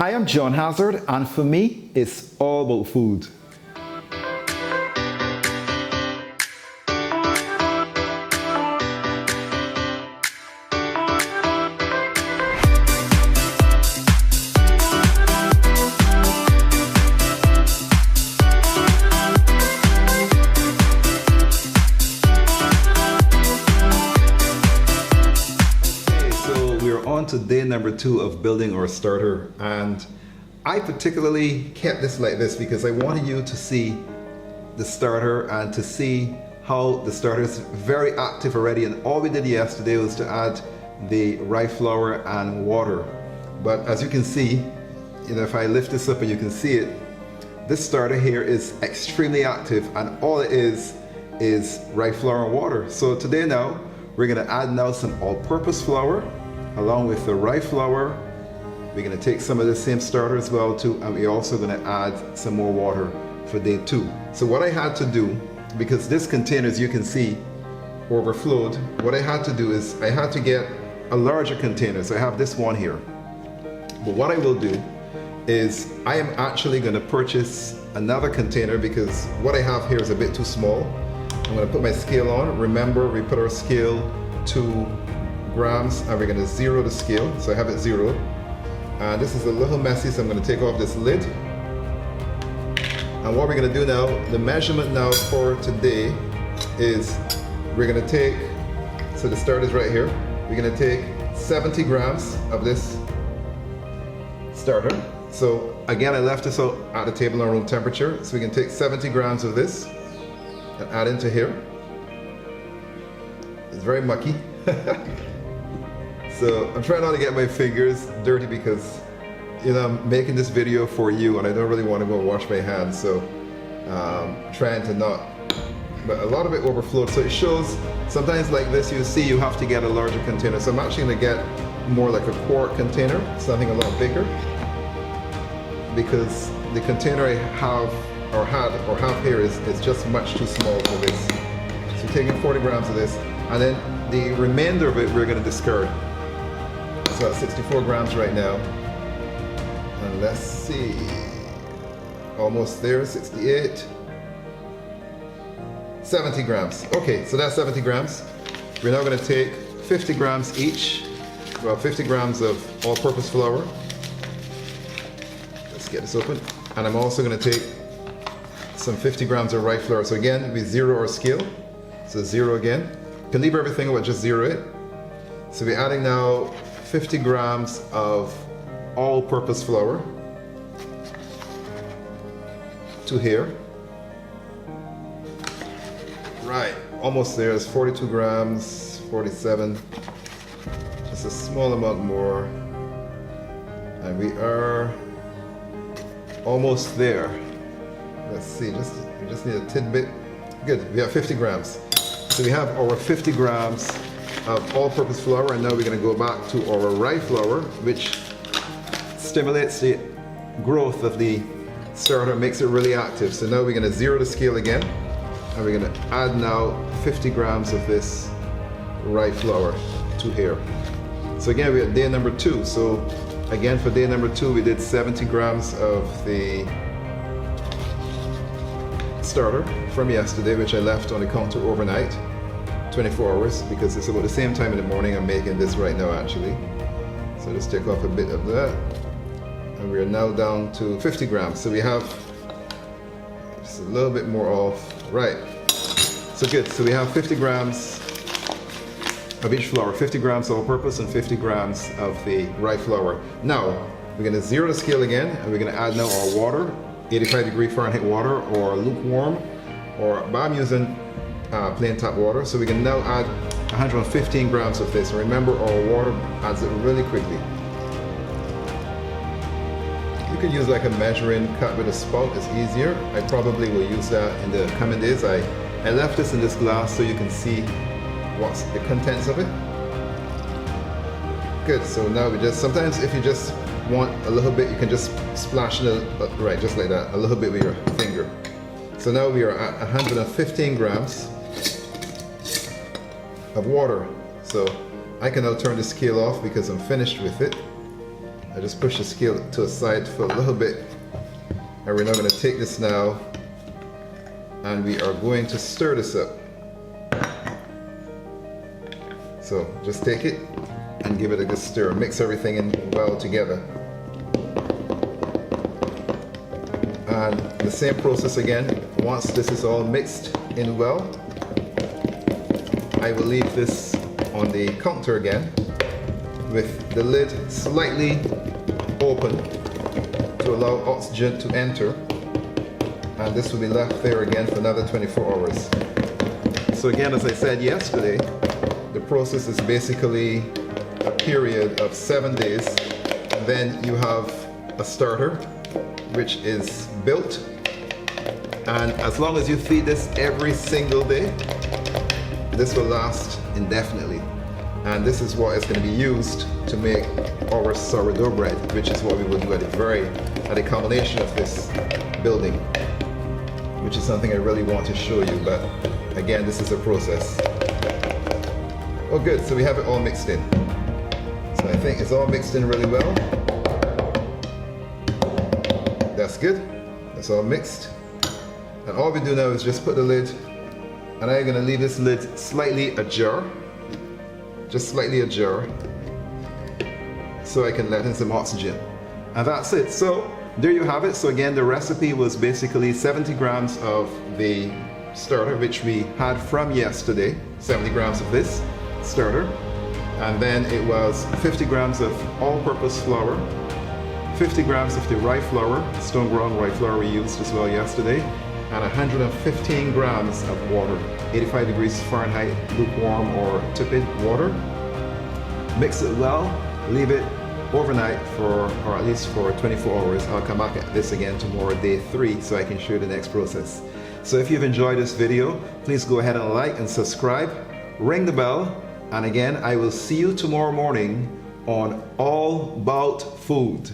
Hi, I'm John Hazzard, and for me, it's all about food. On to day number 2 of building our starter, and I particularly kept this like this because I wanted you to see the starter and to see how the starter is very active already. And all we did yesterday was to add the rye flour and water, but as you can see, if I lift this up and you can see it, this starter here is extremely active, and all it is rye flour and water. So today now we're going to add now some all-purpose flour along with the rye flour. We're going to take some of the same starter as well too, and we're also going to add some more water for day 2. So what I had to do, because this container, as you can see, overflowed, what I had to do is I had to get a larger container. So I have this one here, but what I will do is I am actually going to purchase another container because what I have here is a bit too small. I'm going to put my scale on. Remember, we put our scale to grams and we're going to zero the scale, so I have it zeroed, and this is a little messy, so I'm going to take off this lid. And what we're going to do now, the measurement now for today is we're going to take, so the start is right here, we're going to take 70 grams of this starter. So again, I left this out at the table on room temperature, so we can take 70 grams of this and add into here. It's very mucky. So I'm trying not to get my fingers dirty because, I'm making this video for you and I don't really want to go wash my hands. So trying to not, but a lot of it overflowed. So it shows sometimes like this, you see you have to get a larger container. So I'm actually going to get more like a quart container, something a lot bigger, because the container I have or have here is just much too small for this. So taking 40 grams of this, and then the remainder of it we're going to discard. So that's 64 grams right now. And let's see, almost there, 68. 70 grams. Okay, so that's 70 grams. We're now going to take 50 grams each, well, 50 grams of all-purpose flour. Let's get this open. And I'm also going to take some 50 grams of rye flour. So again, we zero our scale. So zero again. You can leave everything but just zero it. So we're adding now 50 grams of all-purpose flour to here. Right, almost there. It's 42 grams, 47. Just a small amount more. And we are almost there. Let's see, we just need a tidbit. Good, we have 50 grams. So we have our 50 grams of all-purpose flour, and now we're going to go back to our rye flour, which stimulates the growth of the starter, makes it really active. So now we're going to zero the scale again, and we're going to add now 50 grams of this rye flour to here. So again, we're at day number 2. So again, for day number 2, we did 70 grams of the starter from yesterday, which I left on the counter overnight, 24 hours, because it's about the same time in the morning. I'm making this right now actually. So just take off a bit of that, and we're now down to 50 grams. So we have just a little bit more off, right? So good, so we have 50 grams of each flour, 50 grams all-purpose and 50 grams of the rye flour. Now we're going to zero the scale again, and we're going to add now our water, 85-degree Fahrenheit water, or lukewarm, but I'm using plain tap water. So we can now add 115 grams of this. And remember, our water adds it really quickly. You could use like a measuring cup with a spout, it's easier. I probably will use that in the coming days. I left this in this glass so you can see what's the contents of it. Good, so now we just, sometimes if you just want a little bit, you can just splash it, right, just like that, a little bit with your finger. So now we are at 115 grams of water. So I can now turn the scale off because I'm finished with it. I just push the scale to the side for a little bit, and we're now going to take this now and we are going to stir this up. So just take it and give it a good stir. Mix everything in well together. And the same process again. Once this is all mixed in well, I will leave this on the counter again with the lid slightly open to allow oxygen to enter, and this will be left there again for another 24 hours. So again, as I said yesterday, the process is basically a period of 7 days. Then you have a starter which is built, and as long as you feed this every single day, this will last indefinitely. And this is what is going to be used to make our sourdough bread, which is what we will do at the culmination of this building, which is something I really want to show you, but again, this is a process. Oh good, so we have it all mixed in. So I think it's all mixed in really well. That's good. It's all mixed. And all we do now is just put the lid, and I'm going to leave this lid slightly ajar. Just slightly ajar, so I can let in some oxygen. And that's it. So there you have it. So again, the recipe was basically 70 grams of the starter, which we had from yesterday, 70 grams of this starter, and then it was 50 grams of all-purpose flour, 50 grams of the rye flour, Stone Ground Rye Flour we used as well yesterday, and 115 grams of water, 85 degrees Fahrenheit, lukewarm or tepid water. Mix it well, leave it overnight or at least for 24 hours. I'll come back at this again tomorrow, day 3, so I can show you the next process. So if you've enjoyed this video, please go ahead and like and subscribe, ring the bell, and again, I will see you tomorrow morning on All About Food.